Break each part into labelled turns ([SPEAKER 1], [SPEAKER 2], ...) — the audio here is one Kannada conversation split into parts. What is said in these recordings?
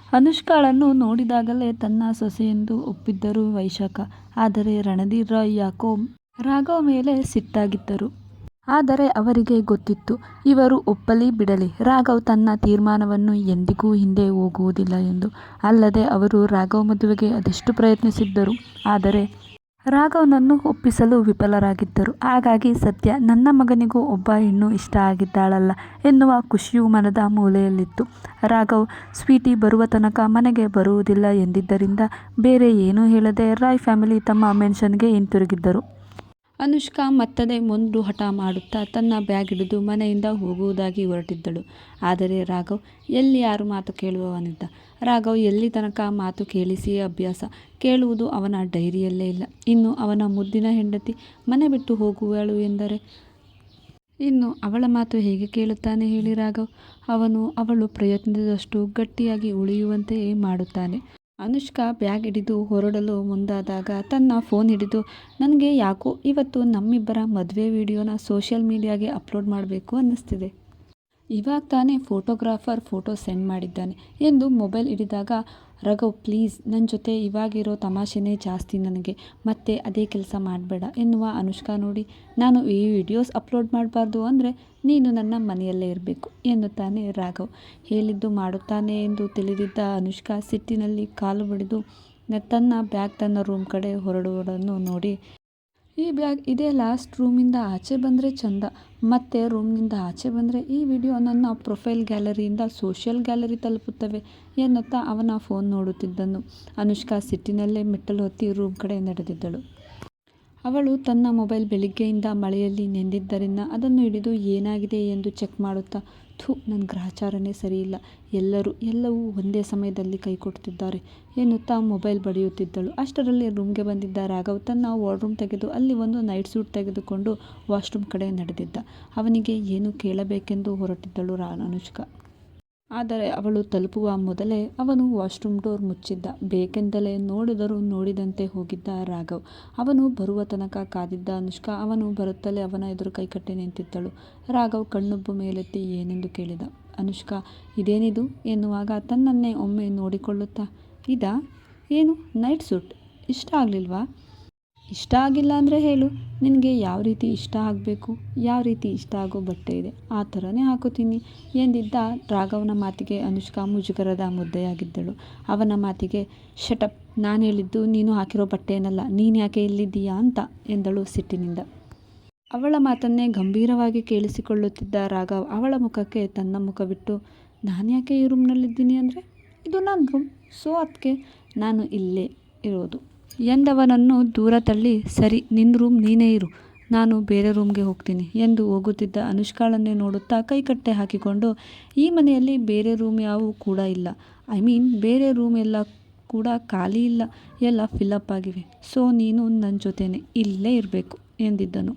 [SPEAKER 1] ಅನುಷ್ಕಾಳನ್ನು ನೋಡಿದಾಗಲೇ ತನ್ನ ಸೊಸೆಯೆಂದು ಒಪ್ಪಿದ್ದರು ವೈಶಾಖ. ಆದರೆ ರಣಧೀರ್ ರಾಯ್ ಯಾಕೋ ರಾಘವ್ ಮೇಲೆ ಸಿಟ್ಟಾಗಿದ್ದರು. ಆದರೆ ಅವರಿಗೆ ಗೊತ್ತಿತ್ತು, ಇವರು ಒಪ್ಪಲಿ ಬಿಡಲಿ ರಾಘವ್ ತನ್ನ ತೀರ್ಮಾನವನ್ನು ಎಂದಿಗೂ ಹಿಂದೆ ಹೋಗುವುದಿಲ್ಲ ಎಂದು. ಅಲ್ಲದೆ ಅವರು ರಾಘವ್ ಮದುವೆಗೆ ಅದೆಷ್ಟು ಪ್ರಯತ್ನಿಸಿದ್ದರು. ಆದರೆ ರಾಘವ್ನನ್ನು ಒಪ್ಪಿಸಲು ವಿಫಲರಾಗಿದ್ದರು. ಹಾಗಾಗಿ ಸದ್ಯ ನನ್ನ ಮಗನಿಗೂ ಒಬ್ಬ ಹೆಣ್ಣು ಇಷ್ಟ ಆಗಿದ್ದಾಳಲ್ಲ ಎನ್ನುವ ಖುಷಿಯು ಮನದ ಮೂಲೆಯಲ್ಲಿತ್ತು. ರಾಘವ್ ಸ್ವೀಟಿ ಬರುವ ತನಕ ಮನೆಗೆ ಬರುವುದಿಲ್ಲ ಎಂದಿದ್ದರಿಂದ ಬೇರೆ ಏನೂ ಹೇಳದೆ ರಾಯ್ ಫ್ಯಾಮಿಲಿ ತಮ್ಮ ಮೆನ್ಷನ್ಗೆ ಹಿಂತಿರುಗಿದ್ದರು. ಅನುಷ್ಕಾ ಮತ್ತದೇ ಒಂದು ಹಠ ಮಾಡುತ್ತಾ ತನ್ನ ಬ್ಯಾಗ್ ಹಿಡಿದು ಮನೆಯಿಂದ ಹೋಗುವುದಾಗಿ ಹೊರಟಿದ್ದಳು. ಆದರೆ ರಾಘವ್ ಎಲ್ಲಿ ಯಾರು ಮಾತು ಕೇಳುವವನಿದ್ದ. ರಾಘವ್ ಎಲ್ಲಿ ತನಕ ಮಾತು ಕೇಳಿಸಿಯೇ ಅಭ್ಯಾಸ. ಕೇಳುವುದು ಅವನ ಡೈರಿಯಲ್ಲೇ ಇಲ್ಲ. ಇನ್ನು ಅವನ ಮುದ್ದಿನ ಹೆಂಡತಿ ಮನೆ ಬಿಟ್ಟು ಹೋಗುವಳು ಎಂದರೆ ಇನ್ನು ಅವಳ ಮಾತು ಹೇಗೆ ಕೇಳುತ್ತಾನೆ ಹೇಳಿ ರಾಘವ್. ಅವಳು ಪ್ರಯತ್ನಿಸಿದಷ್ಟು ಗಟ್ಟಿಯಾಗಿ ಉಳಿಯುವಂತೆಯೇ ಮಾಡುತ್ತಾನೆ. ಅನುಷ್ಕಾ ಬ್ಯಾಗ್ ಹಿಡಿದು ಹೊರಡಲು ಮುಂದಾದಾಗ ತನ್ನ ಫೋನ್ ಹಿಡಿದು, ನನಗೆ ಯಾಕೋ ಇವತ್ತು ನಮ್ಮಿಬ್ಬರ ಮದುವೆ ವಿಡಿಯೋನ ಸೋಷಿಯಲ್ ಮೀಡಿಯಾಗೆ ಅಪ್ಲೋಡ್ ಮಾಡಬೇಕು ಅನ್ನಿಸ್ತಿದೆ. ಇವಾಗ ತಾನೇ ಫೋಟೋಗ್ರಾಫರ್ ಫೋಟೋ ಸೆಂಡ್ ಮಾಡಿದ್ದಾನೆ ಎಂದು ಮೊಬೈಲ್ ಹಿಡಿದಾಗ, ರಾಘವ್ ಪ್ಲೀಸ್ ನನ್ನ ಜೊತೆ ಇವಾಗಿರೋ ತಮಾಷೆನೇ ಜಾಸ್ತಿ ನನಗೆ, ಮತ್ತೆ ಅದೇ ಕೆಲಸ ಮಾಡಬೇಡ ಎನ್ನುವ ಅನುಷ್ಕಾ ನೋಡಿ, ನಾನು ಈ ವಿಡಿಯೋಸ್ ಅಪ್ಲೋಡ್ ಮಾಡಬಾರ್ದು ಅಂದರೆ ನೀನು ನನ್ನ ಮನೆಯಲ್ಲೇ ಇರಬೇಕು ಎನ್ನುತ್ತಾನೆ ರಾಘವ್. ಹೇಳಿದ್ದು ಮಾಡುತ್ತಾನೆ ಎಂದು ತಿಳಿದಿದ್ದ ಅನುಷ್ಕಾ ಸಿಟ್ಟಿನಲ್ಲಿ ಕಾಲು ಬಡಿದು ತನ್ನ ಬ್ಯಾಗ್ ತನ್ನ ರೂಮ್ ಕಡೆ ಹೊರಡುವುದನ್ನು ನೋಡಿ, ಈ ಬ್ಯಾಗ್ ಇದೇ ಲಾಸ್ಟ್ ರೂಮಿಂದ ಆಚೆ ಬಂದರೆ ಚಂದ, ಮತ್ತೆ ರೂಮ್ನಿಂದ ಆಚೆ ಬಂದರೆ ಈ ವಿಡಿಯೋ ನನ್ನ ಪ್ರೊಫೈಲ್ ಗ್ಯಾಲರಿಯಿಂದ ಸೋಷಿಯಲ್ ಗ್ಯಾಲರಿ ತಲುಪುತ್ತವೆ ಎನ್ನುತ್ತಾ ಅವನ ಫೋನ್ ನೋಡುತ್ತಿದ್ದನು. ಅನುಷ್ಕಾ ಸಿಟ್ಟಿನಲ್ಲೇ ಮೆಟ್ಟಲು ಹತ್ತಿ ರೂಮ್ ಕಡೆ ನಡೆದಿದ್ದಳು. ಅವಳು ತನ್ನ ಮೊಬೈಲ್ ಬೆಳಿಗ್ಗೆಯಿಂದ ಮಳೆಯಲ್ಲಿ ನೆಂದಿದ್ದರಿಂದ ಅದನ್ನು ಹಿಡಿದು ಏನಾಗಿದೆ ಎಂದು ಚೆಕ್ ಮಾಡುತ್ತಾ, ಥೂ ನನ್ನ ಗ್ರಹಚಾರನೇ ಸರಿಯಿಲ್ಲ, ಎಲ್ಲವೂ ಒಂದೇ ಸಮಯದಲ್ಲಿ ಕೈ ಕೊಡ್ತಿದ್ದಾರೆ ಎನ್ನುತ್ತಾ ಮೊಬೈಲ್ ಬಡಿಯುತ್ತಿದ್ದಳು. ಅಷ್ಟರಲ್ಲಿ ರೂಮ್ಗೆ ಬಂದಿದ್ದ ರಾಘವ್ ತನ್ನ ವಾರ್ಡ್ರೂಮ್ ತೆಗೆದು ಅಲ್ಲಿ ಒಂದು ನೈಟ್ ಸೂಟ್ ತೆಗೆದುಕೊಂಡು ವಾಶ್ರೂಮ್ ಕಡೆ ನಡೆದಿದ್ದ. ಅವನಿಗೆ ಏನು ಕೇಳಬೇಕೆಂದು ಹೊರಟಿದ್ದಳು ಅನುಷ್ಕಾ. ಆದರೆ ಅವಳು ತಲುಪುವ ಮೊದಲೇ ಅವನು ವಾಶ್ರೂಮ್ ಡೋರ್ ಮುಚ್ಚಿದ್ದ. ಬೇಕೆಂದಲೇ ನೋಡಿದರೂ ನೋಡಿದಂತೆ ಹೋಗಿದ್ದ ರಾಘವ್. ಅವನು ಬರುವ ತನಕ ಕಾದಿದ್ದ ಅನುಷ್ಕಾ ಅವನು ಬರುತ್ತಲೇ ಅವನ ಎದುರು ಕೈಕಟ್ಟಿ ನಿಂತಿದ್ದಳು. ರಾಘವ್ ಕಣ್ಣುಬ್ಬು ಮೇಲೆತ್ತಿ ಏನೆಂದು ಕೇಳಿದ. ಅನುಷ್ಕಾ ಇದೇನಿದು ಎನ್ನುವಾಗ ತನ್ನನ್ನೇ ಒಮ್ಮೆ ನೋಡಿಕೊಳ್ಳುತ್ತಾ, ಇದಾ ಏನು ನೈಟ್ ಸೂಟ್, ಇಷ್ಟ ಆಗಲಿಲ್ವಾ? ಇಷ್ಟ ಆಗಿಲ್ಲ ಅಂದರೆ ಹೇಳು, ನಿನಗೆ ಯಾವ ರೀತಿ ಇಷ್ಟ ಆಗಬೇಕು, ಯಾವ ರೀತಿ ಇಷ್ಟ ಆಗೋ ಬಟ್ಟೆ ಇದೆ ಆ ಥರನೇ ಹಾಕೋತೀನಿ ಎಂದಿದ್ದ ರಾಘವನ ಮಾತಿಗೆ ಅನುಷ್ಕಾ ಮುಜುಗರದ ಮುದ್ದೆಯಾಗಿದ್ದಳು. ಅವನ ಮಾತಿಗೆ ಶಟಪ್, ನಾನು ಹೇಳಿದ್ದು ನೀನು ಹಾಕಿರೋ ಬಟ್ಟೆನಲ್ಲ, ನೀನು ಯಾಕೆ ಇಲ್ಲಿದ್ದೀಯಾ ಅಂತ ಎಂದಳು ಸಿಟ್ಟಿನಿಂದ. ಅವಳ ಮಾತನ್ನೇ ಗಂಭೀರವಾಗಿ ಕೇಳಿಸಿಕೊಳ್ಳುತ್ತಿದ್ದ ರಾಘವ್ ಅವಳ ಮುಖಕ್ಕೆ ತನ್ನ ಮುಖವಿಟ್ಟು, ನಾನು ಯಾಕೆ ಈ ರೂಮ್ನಲ್ಲಿದ್ದೀನಿ ಅಂದರೆ ಇದು ನನ್ನ ರೂಮ್, ಸೊ ಅದಕ್ಕೆ ನಾನು ಇಲ್ಲೇ ಇರೋದು ಎಂದವನನ್ನು ದೂರ ತಳ್ಳಿ, ಸರಿ ನಿನ್ನ ರೂಮ್ ನೀನೇ ಇರು, ನಾನು ಬೇರೆ ರೂಮ್ಗೆ ಹೋಗ್ತೀನಿ ಎಂದು ಹೋಗುತ್ತಿದ್ದ ಅನುಷ್ಕಾಳನ್ನೇ ನೋಡುತ್ತಾ ಕೈಕಟ್ಟೆ ಹಾಕಿಕೊಂಡು, ಈ ಮನೆಯಲ್ಲಿ ಬೇರೆ ರೂಮ್ ಯಾವೂ ಕೂಡ ಇಲ್ಲ, ಬೇರೆ ರೂಮ್ ಎಲ್ಲ ಕೂಡ ಖಾಲಿ ಇಲ್ಲ, ಎಲ್ಲ ಫಿಲ್ಲಪ್ ಆಗಿವೆ, ಸೊ ನೀನು ನನ್ನ ಜೊತೆನೇ ಇಲ್ಲೇ ಇರಬೇಕು ಎಂದಿದ್ದನು.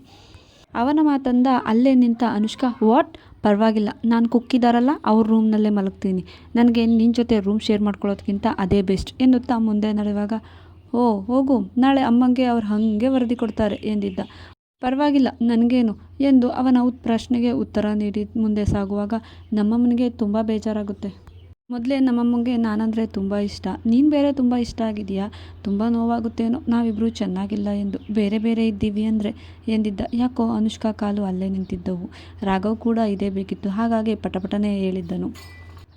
[SPEAKER 1] ಅವನ ಮಾತಂದ ಅಲ್ಲೇ ನಿಂತ ಅನುಷ್ಕಾ, ವಾಟ್, ಪರವಾಗಿಲ್ಲ, ನಾನು ಕುಕ್ಕಿದಾರಲ್ಲ ಅವ್ರ ರೂಮ್ನಲ್ಲೇ ಮಲಗ್ತೀನಿ, ನನಗೆ ನಿನ್ನ ಜೊತೆ ರೂಮ್ ಶೇರ್ ಮಾಡ್ಕೊಳ್ಳೋದಕ್ಕಿಂತ ಅದೇ ಬೆಸ್ಟ್ ಎನ್ನುತ್ತಾ ಮುಂದೆ ನಡೆಯುವಾಗ, ಓ ಹೋಗು, ನಾಳೆ ಅಮ್ಮಂಗೆ ಅವ್ರು ಹಾಗೆ ವರದಿ ಕೊಡ್ತಾರೆ ಎಂದಿದ್ದ. ಪರವಾಗಿಲ್ಲ ನನಗೇನು ಎಂದು ಅವನ ಪ್ರಶ್ನೆಗೆ ಉತ್ತರ ನೀಡಿ ಮುಂದೆ ಸಾಗುವಾಗ, ನಮ್ಮಮ್ಮನಿಗೆ ತುಂಬ ಬೇಜಾರಾಗುತ್ತೆ, ಮೊದಲೇ ನಮ್ಮಮ್ಮಂಗೆ ನಾನಂದರೆ ತುಂಬ ಇಷ್ಟ, ನೀನು ಬೇರೆ ತುಂಬ ಇಷ್ಟ ಆಗಿದೆಯಾ, ತುಂಬ ನೋವಾಗುತ್ತೇನೋ ನಾವಿಬ್ಬರೂ ಚೆನ್ನಾಗಿಲ್ಲ ಎಂದು ಬೇರೆ ಬೇರೆ ಇದ್ದೀವಿ ಅಂದರೆ ಎಂದಿದ್ದ. ಯಾಕೋ ಅನುಷ್ಕಾ ಕಾಲು ಅಲ್ಲೇ ನಿಂತಿದ್ದವು. ರಾಘವ್ ಕೂಡ ಇದೇ ಬೇಕಿತ್ತು, ಹಾಗಾಗಿ ಪಟಪಟನೆ ಹೇಳಿದ್ದನು.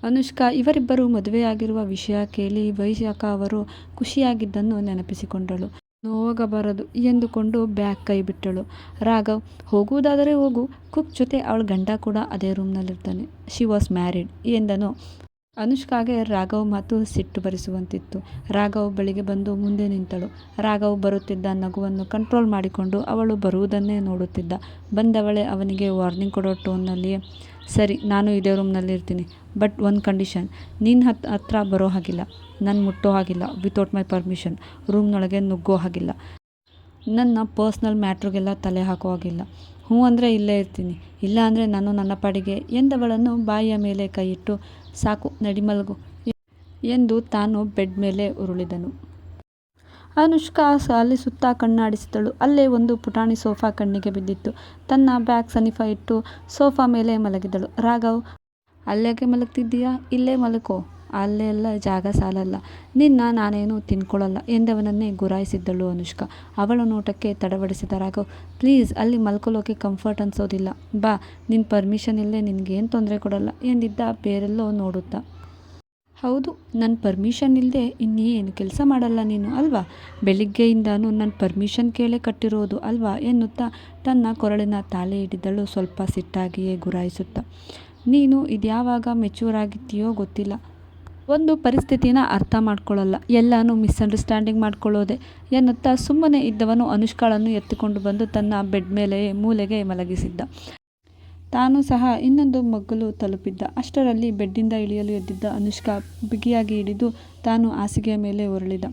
[SPEAKER 1] ಅನುಷ್ಕಾ ಇವರಿಬ್ಬರು ಮದುವೆಯಾಗಿರುವ ವಿಷಯ ಕೇಳಿ ವೈಶಾಖ ಅವರು ಖುಷಿಯಾಗಿದ್ದನ್ನು ನೆನಪಿಸಿಕೊಂಡಳು. ನೋವಾಗಬಾರದು ಎಂದುಕೊಂಡು ಬ್ಯಾಗ್ ಕೈ ಬಿಟ್ಟಳು. ರಾಘವ್, ಹೋಗುವುದಾದರೆ ಹೋಗು, ಕುಕ್ ಜೊತೆ ಅವಳ ಗಂಡ ಕೂಡ ಅದೇ ರೂಮ್ನಲ್ಲಿರ್ತಾನೆ, ಶಿ ವಾಸ್ ಮ್ಯಾರಿಡ್ ಎಂದನು. ಅನುಷ್ಕಾಗೆ ರಾಘವ್ ಮಾತು ಸಿಟ್ಟು ಬರಿಸುವಂತಿತ್ತು. ರಾಘವ್ ಬಳಿಗೆ ಬಂದು ಮುಂದೆ ನಿಂತಳು. ರಾಘವ್ ಬರುತ್ತಿದ್ದ ನಗುವನ್ನು ಕಂಟ್ರೋಲ್ ಮಾಡಿಕೊಂಡು ಅವಳು ಬರುವುದನ್ನೇ ನೋಡುತ್ತಿದ್ದ. ಬಂದವಳೆ ಅವನಿಗೆ ವಾರ್ನಿಂಗ್ ಕೊಡೋ ಟೋನ್ನಲ್ಲಿಯೇ, ಸರಿ ನಾನು ಇದೇ ರೂಮ್ನಲ್ಲಿ ಇರ್ತೀನಿ, ಬಟ್ ಒಂದು ಕಂಡೀಷನ್, ನೀನು ಹತ್ರ ಬರೋ ಹಾಗಿಲ್ಲ, ನನ್ನ ಮುಟ್ಟೋ ಹಾಗಿಲ್ಲ, ವಿತೌಟ್ ಮೈ ಪರ್ಮಿಷನ್, ರೂಮ್ನೊಳಗೆ ನುಗ್ಗೋ ಹಾಗಿಲ್ಲ, ನನ್ನ ಪರ್ಸ್ನಲ್ ಮ್ಯಾಟ್ರಿಗೆಲ್ಲ ತಲೆ ಹಾಕೋ ಹಾಗಿಲ್ಲ, ಹ್ಞೂ ಅಂದರೆ ಇಲ್ಲೇ ಇರ್ತೀನಿ, ಇಲ್ಲ ಅಂದರೆ ನಾನು ನನ್ನ ಪಾಡಿಗೆ ಎಂದವಳನ್ನು ಬಾಯಿಯ ಮೇಲೆ ಕೈ ಇಟ್ಟು, ಸಾಕು ನಡಿ ಮಲಗು ಎಂದು ತಾನು ಬೆಡ್ ಮೇಲೆ ಉರುಳಿದನು. ಅನುಷ್ಕಾ ಅಲ್ಲಿ ಸುತ್ತ ಕಣ್ಣಾಡಿಸಿದಳು. ಅಲ್ಲೇ ಒಂದು ಪುಟಾಣಿ ಸೋಫಾ ಕಣ್ಣಿಗೆ ಬಿದ್ದಿತ್ತು. ತನ್ನ ಬ್ಯಾಗ್ ಸನಿಫ ಇಟ್ಟು ಸೋಫಾ ಮೇಲೆ ಮಲಗಿದಳು. ರಾಘವ್, ಅಲ್ಲೇಕೆ ಮಲಗ್ತಿದ್ದೀಯಾ, ಇಲ್ಲೇ ಮಲಕೋ ಅಲ್ಲೆಲ್ಲ ಜಾಗ ಸಾಲಲ್ಲ, ನಿನ್ನ ನಾನೇನು ತಿನ್ಕೊಳ್ಳಲ್ಲ ಎಂದವನನ್ನೇ ಗುರಾಯಿಸಿದ್ದಳು ಅನುಷ್ಕಾ. ಅವಳ ನೋಟಕ್ಕೆ ತಡಬಡಿಸಿದ ರಾಘವ್, ಪ್ಲೀಸ್ ಅಲ್ಲಿ ಮಲ್ಕೊಳ್ಳೋಕೆ ಕಂಫರ್ಟ್ ಅನ್ಸೋದಿಲ್ಲ, ಬಾ, ನಿನ್ನ ಪರ್ಮಿಷನ್ ಇಲ್ಲದೆ ನಿನಗೇನು ತೊಂದರೆ ಕೊಡಲ್ಲ ಎಂದಿದ್ದ ಬೇರೆಲ್ಲೋ ನೋಡುತ್ತಾ. ಹೌದು, ನನ್ನ ಪರ್ಮಿಷನ್ ಇಲ್ಲದೆ ಇನ್ನೇನು ಕೆಲಸ ಮಾಡಲ್ಲ ನೀನು ಅಲ್ವಾ, ಬೆಳಿಗ್ಗೆಯಿಂದನೂ ನನ್ನ ಪರ್ಮಿಷನ್ ಕೇಳೇ ಕಟ್ಟಿರೋದು ಅಲ್ವಾ ಎನ್ನುತ್ತಾ ತನ್ನ ಕೊರಳಿನ ತಾಳೆ ಹಿಡಿದಳು, ಸ್ವಲ್ಪ ಸಿಟ್ಟಾಗಿಯೇ ಗುರಾಯಿಸುತ್ತಾ. ನೀನು ಇದ್ಯಾವಾಗ ಮೆಚ್ಯೂರ್ ಆಗಿದ್ದೀಯೋ ಗೊತ್ತಿಲ್ಲ, ಒಂದು ಪರಿಸ್ಥಿತಿನ ಅರ್ಥ ಮಾಡ್ಕೊಳ್ಳಲ್ಲ, ಎಲ್ಲನೂ ಮಿಸ್ಅಂಡರ್ಸ್ಟ್ಯಾಂಡಿಂಗ್ ಮಾಡ್ಕೊಳ್ಳೋದೆ ಎನ್ನುತ್ತಾ ಸುಮ್ಮನೆ ಇದ್ದವನು ಅನುಷ್ಕಾಳನ್ನು ಎತ್ತಿಕೊಂಡು ಬಂದು ತನ್ನ ಬೆಡ್ ಮೇಲೆ ಮೂಲೆಗೆ ಮಲಗಿಸಿದ್ದ. ತಾನು ಸಹ ಇನ್ನೊಂದು ಮಗ್ಗಲು ತಲುಪಿದ್ದ. ಅಷ್ಟರಲ್ಲಿ ಬೆಡ್ಡಿಂದ ಇಳಿಯಲು ಎದ್ದಿದ್ದ ಅನುಷ್ಕಾ ಬಿಗಿಯಾಗಿ ಹಿಡಿದು ತಾನು ಹಾಸಿಗೆಯ ಮೇಲೆ ಹೊರಳಿದ.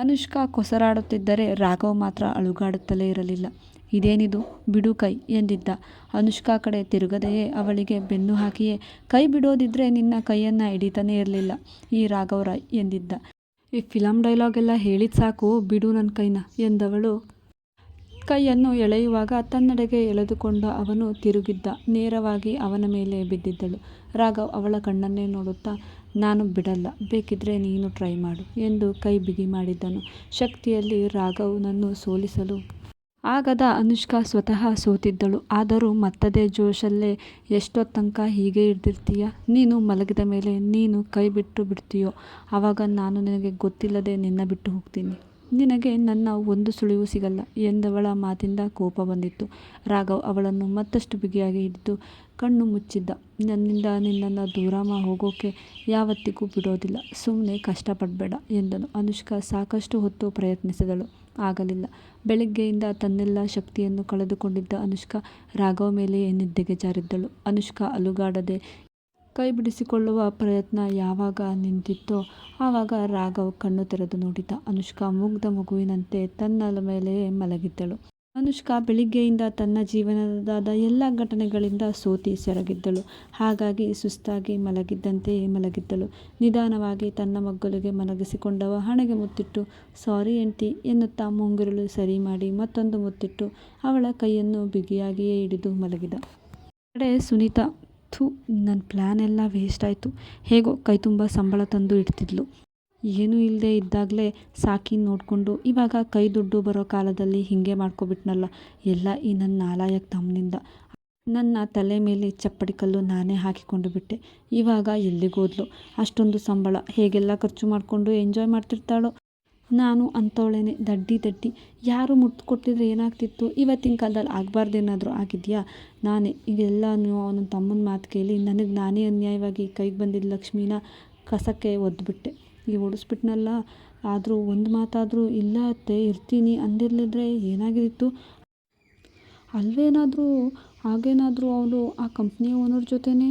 [SPEAKER 1] ಅನುಷ್ಕಾ ಕೊಸರಾಡುತ್ತಿದ್ದರೆ ರಾಘವ್ ಮಾತ್ರ ಅಲುಗಾಡುತ್ತಲೇ ಇರಲಿಲ್ಲ. ಇದೇನಿದು, ಬಿಡು ಕೈ ಎಂದಿದ್ದ. ಅನುಷ್ಕಾ ಕಡೆ ತಿರುಗದೆಯೇ ಅವಳಿಗೆ ಬೆನ್ನು ಹಾಕಿಯೇ, ಕೈ ಬಿಡೋದಿದ್ರೆ ನಿನ್ನ ಕೈಯನ್ನು ಹಿಡಿತಾನೇ ಇರಲಿಲ್ಲ ಈ ರಾಘವ್ ರಾಯ್ ಎಂದಿದ್ದ. ಈ ಫಿಲಮ್ ಡೈಲಾಗ್ ಎಲ್ಲ ಹೇಳಿದ ಸಾಕು, ಬಿಡು ನನ್ನ ಕೈನ ಎಂದವಳು ಕೈಯನ್ನು ಎಳೆಯುವಾಗ ತನ್ನೆಡೆಗೆ ಎಳೆದುಕೊಂಡ ಅವನು ತಿರುಗಿದ್ದ. ನೇರವಾಗಿ ಅವನ ಮೇಲೆ ಬಿದ್ದಿದ್ದಳು. ರಾಘವ್ ಅವಳ ಕಣ್ಣನ್ನೇ ನೋಡುತ್ತಾ, ನಾನು ಬಿಡಲ್ಲ, ಬೇಕಿದ್ರೆ ನೀನು ಟ್ರೈ ಮಾಡು ಎಂದು ಕೈ ಬಿಗಿ ಮಾಡಿದ್ದನು. ಶಕ್ತಿಯಲ್ಲಿ ರಾಘವ್ನನ್ನು ಸೋಲಿಸಲು ಆಗದ ಅನುಷ್ಕಾ ಸ್ವತಃ ಸೋತಿದ್ದಳು. ಆದರೂ ಮತ್ತದೇ ಜೋಶಲ್ಲೇ, ಎಷ್ಟೊತ್ತಂಕ ಹೀಗೆ ಹಿಡ್ದಿರ್ತೀಯ, ನೀನು ಮಲಗಿದ ಮೇಲೆ ನೀನು ಕೈ ಬಿಟ್ಟು ಬಿಡ್ತೀಯೋ ಆವಾಗ ನಾನು ನಿನಗೆ ಗೊತ್ತಿಲ್ಲದೆ ನಿನ್ನ ಬಿಟ್ಟು ಹೋಗ್ತೀನಿ, ನಿನಗೆ ನನ್ನ ಒಂದು ಸುಳಿವು ಸಿಗಲ್ಲ ಎಂದವಳ ಮಾತಿಂದ ಕೋಪ ಬಂದಿತ್ತು. ರಾಘವ್ ಅವಳನ್ನು ಮತ್ತಷ್ಟು ಬಿಗಿಯಾಗಿ ಹಿಡಿದು ಕಣ್ಣು ಮುಚ್ಚಿದ್ದ. ನನ್ನಿಂದ ನಿನ್ನನ್ನು ದೂರ ಹೋಗೋಕೆ ಯಾವತ್ತಿಗೂ ಬಿಡೋದಿಲ್ಲ, ಸುಮ್ಮನೆ ಕಷ್ಟಪಡಬೇಡ ಎಂದನು. ಅನುಷ್ಕಾ ಸಾಕಷ್ಟು ಹೊತ್ತು ಪ್ರಯತ್ನಿಸಿದಳು, ಆಗಲಿಲ್ಲ. ಬೆಳಿಗ್ಗೆಯಿಂದ ತನ್ನೆಲ್ಲ ಶಕ್ತಿಯನ್ನು ಕಳೆದುಕೊಂಡಿದ್ದ ಅನುಷ್ಕಾ ರಾಘವ್ ಮೇಲೆಯೇ ನಿದ್ದೆಗೆ ಜಾರಿದ್ದಳು. ಅನುಷ್ಕಾ ಅಲುಗಾಡದೆ ಕೈ ಬಿಡಿಸಿಕೊಳ್ಳುವ ಪ್ರಯತ್ನ ಯಾವಾಗ ನಿಂತಿತ್ತೋ ಆವಾಗ ರಾಘವ್ ಕಣ್ಣು ತೆರೆದು ನೋಡಿದ. ಅನುಷ್ಕಾ ಮುಗ್ಧ ಮಗುವಿನಂತೆ ತನ್ನ ಮೇಲೆಯೇ ಮಲಗಿದ್ದಳು. ಅನುಷ್ಕಾ ಬೆಳಿಗ್ಗೆಯಿಂದ ತನ್ನ ಜೀವನದ ಎಲ್ಲ ಘಟನೆಗಳಿಂದ ಸೋತಿ ಸೆರಗಿದ್ದಳು. ಹಾಗಾಗಿ ಸುಸ್ತಾಗಿ ಮಲಗಿದ್ದಂತೆಯೇ ಮಲಗಿದ್ದಳು. ನಿಧಾನವಾಗಿ ತನ್ನ ಮಗ್ಗಲಿಗೆ ಮಲಗಿಸಿಕೊಂಡವ ಹಣೆಗೆ ಮುತ್ತಿಟ್ಟು, ಸಾರಿ ಎಂಟಿ ಎನ್ನುತ್ತಾ ಮುಂಗುರುಳು ಸರಿ ಮಾಡಿ ಮತ್ತೊಂದು ಮುತ್ತಿಟ್ಟು ಅವಳ ಕೈಯನ್ನು ಬಿಗಿಯಾಗಿಯೇ ಹಿಡಿದು ಮಲಗಿದ. ಕಡೆ ಸುನೀತಾ, ಥೂ, ನನ್ನ ಪ್ಲ್ಯಾನ್ ಎಲ್ಲ ವೇಸ್ಟ್ ಆಯಿತು, ಹೇಗೋ ಕೈ ತುಂಬ ಸಂಬಳ ತಂದು ಇಡ್ತಿದ್ಲು, ಏನೂ ಇಲ್ಲದೆ ಇದ್ದಾಗಲೇ ಸಾಕಿ ನೋಡಿಕೊಂಡು ಇವಾಗ ಕೈ ದುಡ್ಡು ಬರೋ ಕಾಲದಲ್ಲಿ ಹೀಗೆ ಮಾಡ್ಕೊಬಿಟ್ನಲ್ಲ, ಎಲ್ಲ ಈ ನನ್ನ ನಾಲಾಯಕ್ ತಮ್ಮನಿಂದ. ನನ್ನ ತಲೆ ಮೇಲೆ ಚಪ್ಪಡಿ ಕಲ್ಲು ನಾನೇ ಹಾಕಿಕೊಂಡು ಬಿಟ್ಟೆ. ಇವಾಗ ಎಲ್ಲಿಗೋದ್ಲು, ಅಷ್ಟೊಂದು ಸಂಬಳ ಹೇಗೆಲ್ಲ ಖರ್ಚು ಮಾಡಿಕೊಂಡು ಎಂಜಾಯ್ ಮಾಡ್ತಿರ್ತಾಳೋ. ನಾನು ಅಂಥವಳೇನೆ, ದಡ್ಡಿ, ಯಾರು ಮುಟ್ಟು ಕೊಟ್ಟಿದ್ರೆ ಏನಾಗ್ತಿತ್ತು, ಇವತ್ತಿನ ಕಾಲದಲ್ಲಿ ಆಗಬಾರ್ದೇನಾದರೂ ಆಗಿದೆಯಾ, ನಾನೇ ಈಗೆಲ್ಲ ಅವನ ತಮ್ಮನ ಮಾತು ಕೇಳಿ ನನಗೆ ನಾನೇ ಅನ್ಯಾಯವಾಗಿ ಕೈಗೆ ಬಂದಿದ್ದ ಲಕ್ಷ್ಮೀನ ಕಸಕ್ಕೆ ಒದ್ದುಬಿಟ್ಟೆ, ಈಗ ಓಡಿಸ್ಬಿಟ್ನಲ್ಲ. ಆದರೂ ಒಂದು ಮಾತಾದರೂ, ಇಲ್ಲ ಅತ್ತೆ ಇರ್ತೀನಿ ಅಂದಿರಲಿದ್ರೆ ಏನಾಗಿತ್ತು ಅಲ್ವೇನಾದರೂ, ಹಾಗೇನಾದರೂ ಅವನು ಆ ಕಂಪ್ನಿ ಓನರ್ ಜೊತೆನೇ,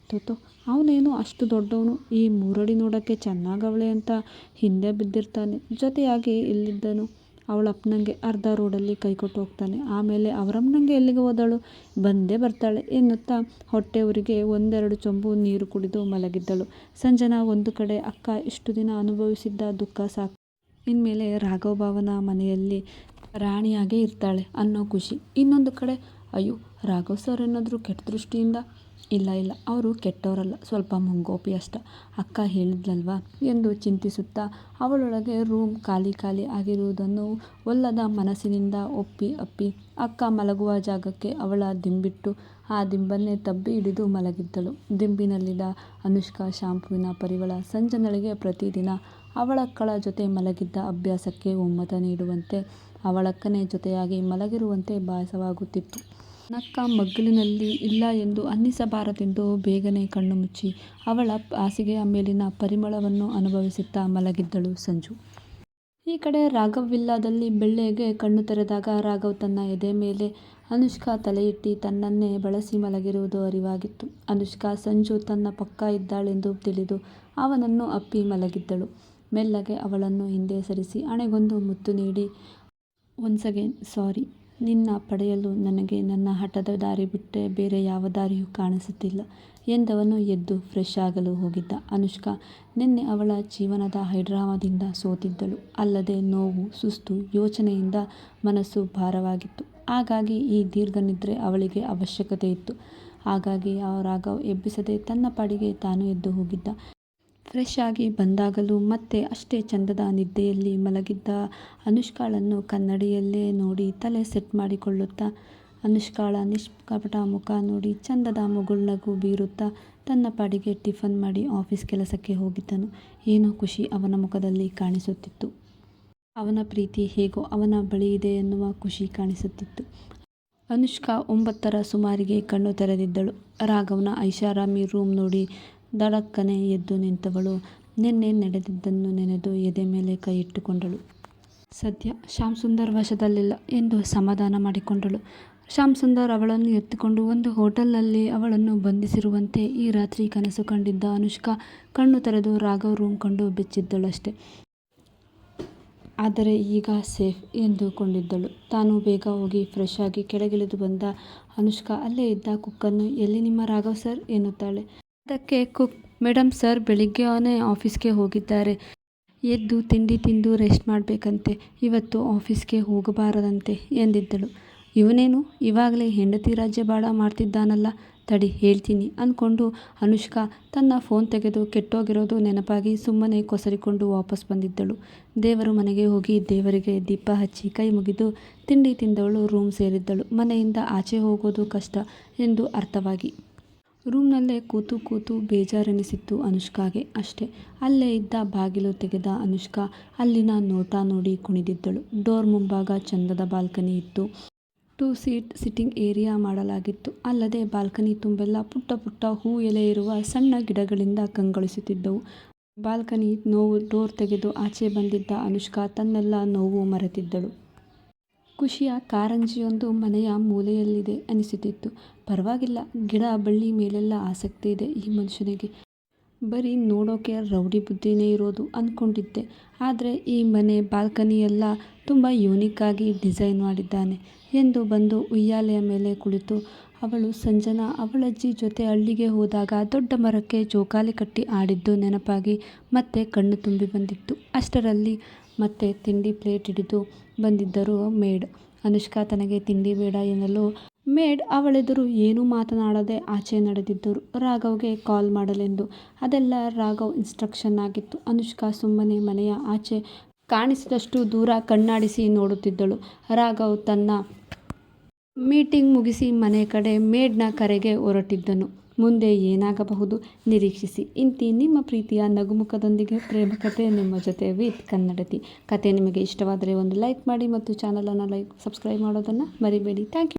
[SPEAKER 1] ತೋತೋ ಅವನೇನು ಅಷ್ಟು ದೊಡ್ಡವನು, ಈ ಮೂರಡಿ ನೋಡೋಕ್ಕೆ ಚೆನ್ನಾಗವಳೆ ಅಂತ ಹಿಂದೆ ಬಿದ್ದಿರ್ತಾನೆ, ಜೊತೆಯಾಗಿ ಇಲ್ಲಿದ್ದನು ಅವಳ ಅಪ್ಪನಂಗೆ ಅರ್ಧ ರೋಡಲ್ಲಿ ಕೈ ಕೊಟ್ಟು ಹೋಗ್ತಾನೆ, ಆಮೇಲೆ ಅವರಮ್ಮನಂಗೆ ಎಲ್ಲಿಗೆ ಹೋದಳು, ಬಂದೇ ಬರ್ತಾಳೆ ಎನ್ನುತ್ತಾ ಹೊಟ್ಟೆಯವರಿಗೆ ಒಂದೆರಡು ಚೊಂಬು ನೀರು ಕುಡಿದು ಮಲಗಿದ್ದಳು. ಸಂಜನಾ ಒಂದು ಕಡೆ ಅಕ್ಕ ಇಷ್ಟು ದಿನ ಅನುಭವಿಸಿದ್ದ ದುಃಖ ಸಾಕು, ಇನ್ಮೇಲೆ ರಾಘವ್ ಭಾವನ ಮನೆಯಲ್ಲಿ ರಾಣಿಯಾಗೇ ಇರ್ತಾಳೆ ಅನ್ನೋ ಖುಷಿ. ಇನ್ನೊಂದು ಕಡೆ, ಅಯ್ಯೋ ರಾಘವ್ ಸರ್ ಏನಾದರೂ ಕೆಟ್ಟ ದೃಷ್ಟಿಯಿಂದ, ಇಲ್ಲ ಅವರು ಕೆಟ್ಟವರಲ್ಲ, ಸ್ವಲ್ಪ ಮುಂಗೋಪಿ ಅಷ್ಟ, ಅಕ್ಕ ಹೇಳಿದ್ಲಲ್ವಾ ಎಂದು ಚಿಂತಿಸುತ್ತಾ ಅವಳೊಳಗೆ ರೂಮ್ ಖಾಲಿ ಆಗಿರುವುದನ್ನು ಒಲ್ಲದ ಮನಸ್ಸಿನಿಂದ ಅಪ್ಪಿ ಅಕ್ಕ ಮಲಗುವ ಜಾಗಕ್ಕೆ ಅವಳ ದಿಂಬಿಟ್ಟು ಆ ದಿಂಬನ್ನೇ ತಬ್ಬಿ ಹಿಡಿದು ಮಲಗಿದ್ದಳು. ದಿಂಬಿನಲ್ಲಿದ್ದ ಅನುಷ್ಕಾ ಶಾಂಪುವಿನ ಪರಿಮಳ ಸಂಜನಳಿಗೆ ಪ್ರತಿದಿನ ಅವಳಕ್ಕಳ ಜೊತೆ ಮಲಗಿದ್ದ ಅಭ್ಯಾಸಕ್ಕೆ ಒಮ್ಮತ ನೀಡುವಂತೆ, ಅವಳಕ್ಕನೇ ಜೊತೆಯಾಗಿ ಮಲಗಿರುವಂತೆ ಭಾಸವಾಗುತ್ತಿತ್ತು. ನಕ್ಕ ಮಗ್ಗಲಿನಲ್ಲಿ ಇಲ್ಲ ಎಂದು ಅನ್ನಿಸಬಾರದೆಂದು ಬೇಗನೆ ಕಣ್ಣು ಮುಚ್ಚಿ ಅವಳ ಹಾಸಿಗೆಯ ಮೇಲಿನ ಪರಿಮಳವನ್ನು ಅನುಭವಿಸುತ್ತಾ ಮಲಗಿದ್ದಳು ಸಂಜು. ಈ ಕಡೆ ರಾಘವ್ ವಿಲ್ಲಾದಲ್ಲಿ ಬೆಳ್ಳಗೆ ಕಣ್ಣು ತೆರೆದಾಗ ರಾಘವ್ ತನ್ನ ಎದೆ ಮೇಲೆ ಅನುಷ್ಕಾ ತಲೆಯಿಟ್ಟು ತನ್ನನ್ನೇ ಬಳಸಿ ಮಲಗಿರುವುದು ಅರಿವಾಗಿತ್ತು. ಅನುಷ್ಕಾ ಸಂಜು ತನ್ನ ಪಕ್ಕ ಇದ್ದಾಳೆಂದು ತಿಳಿದು ಅವನನ್ನು ಅಪ್ಪಿ ಮಲಗಿದ್ದಳು. ಮೆಲ್ಲಗೆ ಅವಳನ್ನು ಹಿಂದೆ ಸರಿಸಿ ಹಣೆಗೊಂದು ಮುತ್ತು ನೀಡಿ, ಒನ್ಸ್ ಅಗೇನ್ ಸಾರಿ, ನಿನ್ನ ಪಡೆಯಲು ನನಗೆ ನನ್ನ ಹಠದ ದಾರಿ ಬಿಟ್ಟರೆ ಬೇರೆ ಯಾವ ದಾರಿಯೂ ಕಾಣಿಸುತ್ತಿಲ್ಲ ಎಂದವನು ಎದ್ದು ಫ್ರೆಶ್ ಆಗಲು ಹೋಗಿದ್ದ. ಅನುಷ್ಕಾ ನಿನ್ನೆ ಅವಳ ಜೀವನದ ಹೈಡ್ರಾಮಾದಿಂದ ಸೋತಿದ್ದಳು. ಅಲ್ಲದೆ ನೋವು, ಸುಸ್ತು, ಯೋಚನೆಯಿಂದ ಮನಸ್ಸು ಭಾರವಾಗಿತ್ತು. ಹಾಗಾಗಿ ಈ ದೀರ್ಘ ನಿದ್ರೆ ಅವಳಿಗೆ ಅವಶ್ಯಕತೆ ಇತ್ತು. ಹಾಗಾಗಿ ರಾಘವ್ ಎಬ್ಬಿಸದೆ ತನ್ನ ಪಾಡಿಗೆ ತಾನು ಎದ್ದು ಹೋಗಿದ್ದ. ಫ್ರೆಶ್ ಆಗಿ ಬಂದಾಗಲೂ ಮತ್ತೆ ಅಷ್ಟೇ ಚಂದದ ನಿದ್ದೆಯಲ್ಲಿ ಮಲಗಿದ್ದ ಅನುಷ್ಕಾಳನ್ನು ಕನ್ನಡಿಯಲ್ಲೇ ನೋಡಿ ತಲೆ ಸೆಟ್ ಮಾಡಿಕೊಳ್ಳುತ್ತಾ ಅನುಷ್ಕಾಳ ನಿಷ್ಕಪಟ ಮುಖ ನೋಡಿ ಚಂದದ ಮುಗುಳ್ನಗು ಬೀರುತ್ತಾ ತನ್ನ ಪಾಡಿಗೆ ಟಿಫನ್ ಮಾಡಿ ಆಫೀಸ್ ಕೆಲಸಕ್ಕೆ ಹೋಗಿದ್ದನು. ಏನೋ ಖುಷಿ ಅವನ ಮುಖದಲ್ಲಿ ಕಾಣಿಸುತ್ತಿತ್ತು. ಅವನ ಪ್ರೀತಿ ಹೇಗೋ ಅವನ ಬಳಿ ಇದೆ ಎನ್ನುವ ಖುಷಿ ಕಾಣಿಸುತ್ತಿತ್ತು. ಅನುಷ್ಕಾ 9ರ ಸುಮಾರಿಗೆ ಕಣ್ಣು ತೆರೆದಿದ್ದಳು. ರಾಘವ್ನ ಐಷಾರಾಮಿ ರೂಮ್ ನೋಡಿ ದಡಕ್ಕನೆ ಎದ್ದು ನಿಂತವಳು ನಿನ್ನೆ ನಡೆದಿದ್ದನ್ನು ನೆನೆದು ಎದೆ ಮೇಲೆ ಕೈ ಇಟ್ಟುಕೊಂಡಳು. ಸದ್ಯ ಶ್ಯಾಮ್ ಸುಂದರ್ ವಶದಲ್ಲಿಲ್ಲ ಎಂದು ಸಮಾಧಾನ ಮಾಡಿಕೊಂಡಳು. ಶ್ಯಾಮ್ ಸುಂದರ್ ಅವಳನ್ನು ಎತ್ತಿಕೊಂಡು ಒಂದು ಹೋಟೆಲ್ನಲ್ಲಿ ಅವಳನ್ನು ಬಂಧಿಸಿರುವಂತೆ ಈ ರಾತ್ರಿ ಕನಸು ಕಂಡಿದ್ದ ಅನುಷ್ಕಾ ಕಣ್ಣು ತೆರೆದು ರಾಘವ್ ರೂಮ್ ಕಂಡು ಬೆಚ್ಚಿದ್ದಳಷ್ಟೆ. ಆದರೆ ಈಗ ಸೇಫ್ ಎಂದುಕೊಂಡಿದ್ದಳು. ತಾನು ಬೇಗ ಹೋಗಿ ಫ್ರೆಶ್ ಆಗಿ ಕೆಳಗಿಳಿದು ಬಂದ ಅನುಷ್ಕಾ ಅಲ್ಲೇ ಇದ್ದ ಕುಕ್ಕನ್ನು ಎಲ್ಲಿ ನಿಮ್ಮ ರಾಘವ್ ಸರ್ ಎನ್ನುತ್ತಾಳೆ. ಅದಕ್ಕೆ ಕುಕ್ ಮೇಡಮ್ ಸರ್ ಬೆಳಿಗ್ಗೆನೇ ಆಫೀಸ್ಗೆ ಹೋಗಿದ್ದಾರೆ. ಎದ್ದು ತಿಂಡಿ ತಿಂದು ರೆಸ್ಟ್ ಮಾಡಬೇಕಂತೆ. ಇವತ್ತು ಆಫೀಸ್ಗೆ ಹೋಗಬಾರದಂತೆ ಎಂದಿದ್ದಳು. ಇವನೇನು ಇವಾಗಲೇ ಹೆಂಡತಿ ರಾಜ್ಯಭಾರ ಮಾಡ್ತಿದ್ದಾನಲ್ಲ, ತಡಿ ಹೇಳ್ತೀನಿ ಅಂದ್ಕೊಂಡು ಅನುಷ್ಕಾ ತನ್ನ ಫೋನ್ ತೆಗೆದು ಕೆಟ್ಟೋಗಿರೋದು ನೆನಪಾಗಿ ಸುಮ್ಮನೆ ಕೊಸರಿಕೊಂಡು ವಾಪಸ್ ಬಂದಿದ್ದಳು. ದೇವರು ಮನೆಗೆ ಹೋಗಿ ದೇವರಿಗೆ ದೀಪ ಹಚ್ಚಿ ಕೈ ಮುಗಿದು ತಿಂಡಿ ತಿಂದವಳು ರೂಮ್ ಸೇರಿದ್ದಳು. ಮನೆಯಿಂದ ಆಚೆ ಹೋಗೋದು ಕಷ್ಟ ಎಂದು ಅರ್ಥವಾಗಿ ರೂಮ್ನಲ್ಲೇ ಕೂತು ಕೂತು ಬೇಜಾರೆನಿಸಿತ್ತು ಅನುಷ್ಕಾಗೆ ಅಷ್ಟೇ. ಅಲ್ಲೇ ಇದ್ದ ಬಾಗಿಲು ತೆಗೆದ ಅನುಷ್ಕಾ ಅಲ್ಲಿನ ನೋಟ ನೋಡಿ ಕುಣಿದಿದ್ದಳು. ಡೋರ್ ಮುಂಭಾಗ ಚಂದದ ಬಾಲ್ಕನಿ ಇತ್ತು. 2 ಸೀಟ್ ಸಿಟ್ಟಿಂಗ್ ಏರಿಯಾ ಮಾಡಲಾಗಿತ್ತು. ಅಲ್ಲದೆ ಬಾಲ್ಕನಿ ತುಂಬೆಲ್ಲ ಪುಟ್ಟ ಪುಟ್ಟ ಹೂ ಎಲೆ ಇರುವ ಸಣ್ಣ ಗಿಡಗಳಿಂದ ಕಂಗೊಳಿಸುತ್ತಿದ್ದವು. ಬಾಲ್ಕನಿ ನೋವು ಡೋರ್ ತೆಗೆದು ಆಚೆ ಬಂದಿದ್ದ ಅನುಷ್ಕಾ ತನ್ನೆಲ್ಲ ನೋವು ಮರೆತಿದ್ದಳು. ಖುಷಿಯ ಕಾರಂಜಿಯೊಂದು ಮನೆಯ ಮೂಲೆಯಲ್ಲಿದೆ ಅನಿಸುತ್ತಿತ್ತು. ಪರವಾಗಿಲ್ಲ, ಗಿಡ ಬಳ್ಳಿ ಮೇಲೆಲ್ಲ ಆಸಕ್ತಿ ಇದೆ ಈ ಮನುಷ್ಯನಿಗೆ. ಬರೀ ನೋಡೋಕೆ ರೌಡಿ ಬುದ್ಧಿನೇ ಇರೋದು ಅಂದ್ಕೊಂಡಿದ್ದೆ. ಆದರೆ ಈ ಮನೆ ಬಾಲ್ಕನಿಯೆಲ್ಲ ತುಂಬ ಯೂನಿಕ್ ಆಗಿ ಡಿಸೈನ್ ಮಾಡಿದ್ದಾನೆ ಎಂದು ಬಂದು ಉಯ್ಯಾಲೆಯ ಮೇಲೆ ಕುಳಿತು ಅವಳು ಸಂಜನಾ ಅವಳಜ್ಜಿ ಜೊತೆ ಹಳ್ಳಿಗೆ ಹೋದಾಗ ದೊಡ್ಡ ಮರಕ್ಕೆ ಜೋಕಾಲಿ ಕಟ್ಟಿ ಆಡಿದ್ದು ನೆನಪಾಗಿ ಮತ್ತೆ ಕಣ್ಣು ತುಂಬಿ ಬಂದಿತ್ತು. ಅಷ್ಟರಲ್ಲಿ ಮತ್ತೆ ತಿಂಡಿ ಪ್ಲೇಟ್ ಹಿಡಿದು ಬಂದಿದ್ದರು ಮೇಡ್. ಅನುಷ್ಕಾ ತನಗೆ ತಿಂಡಿ ಬೇಡ ಎನ್ನಲು ಮೇಡ್ ಅವಳೆದುರು ಏನೂ ಮಾತನಾಡದೆ ಆಚೆ ನಡೆದಿದ್ದರು ರಾಘವ್ಗೆ ಕಾಲ್ ಮಾಡಲೆಂದು. ಅದೆಲ್ಲ ರಾಘವ್ ಇನ್ಸ್ಟ್ರಕ್ಷನ್ ಆಗಿತ್ತು. ಅನುಷ್ಕಾ ಸುಮ್ಮನೆ ಮನೆಯ ಆಚೆ ಕಾಣಿಸಿದಷ್ಟು ದೂರ ಕಣ್ಣಾಡಿಸಿ ನೋಡುತ್ತಿದ್ದಳು. ರಾಘವ್ ತನ್ನ ಮೀಟಿಂಗ್ ಮುಗಿಸಿ ಮನೆ ಕಡೆ ಮೇಡ್ನ ಕರೆಗೆ ಹೊರಟಿದ್ದನು. ಮುಂದೆ ಏನಾಗಬಹುದು ನಿರೀಕ್ಷಿಸಿ. ಇಂತಿ ನಿಮ್ಮ ಪ್ರೀತಿಯ ನಗುಮುಖದೊಂದಿಗೆ ಪ್ರೇಮ ಕಥೆ ನಿಮ್ಮ ಜೊತೆ ವಿತ್ ಕನ್ನಡತಿ. ಕತೆ ನಿಮಗೆ ಇಷ್ಟವಾದರೆ ಒಂದು ಲೈಕ್ ಮಾಡಿ ಮತ್ತು ಚಾನಲನ್ನು ಸಬ್ಸ್ಕ್ರೈಬ್ ಮಾಡೋದನ್ನು ಮರಿಬೇಡಿ. Thank you.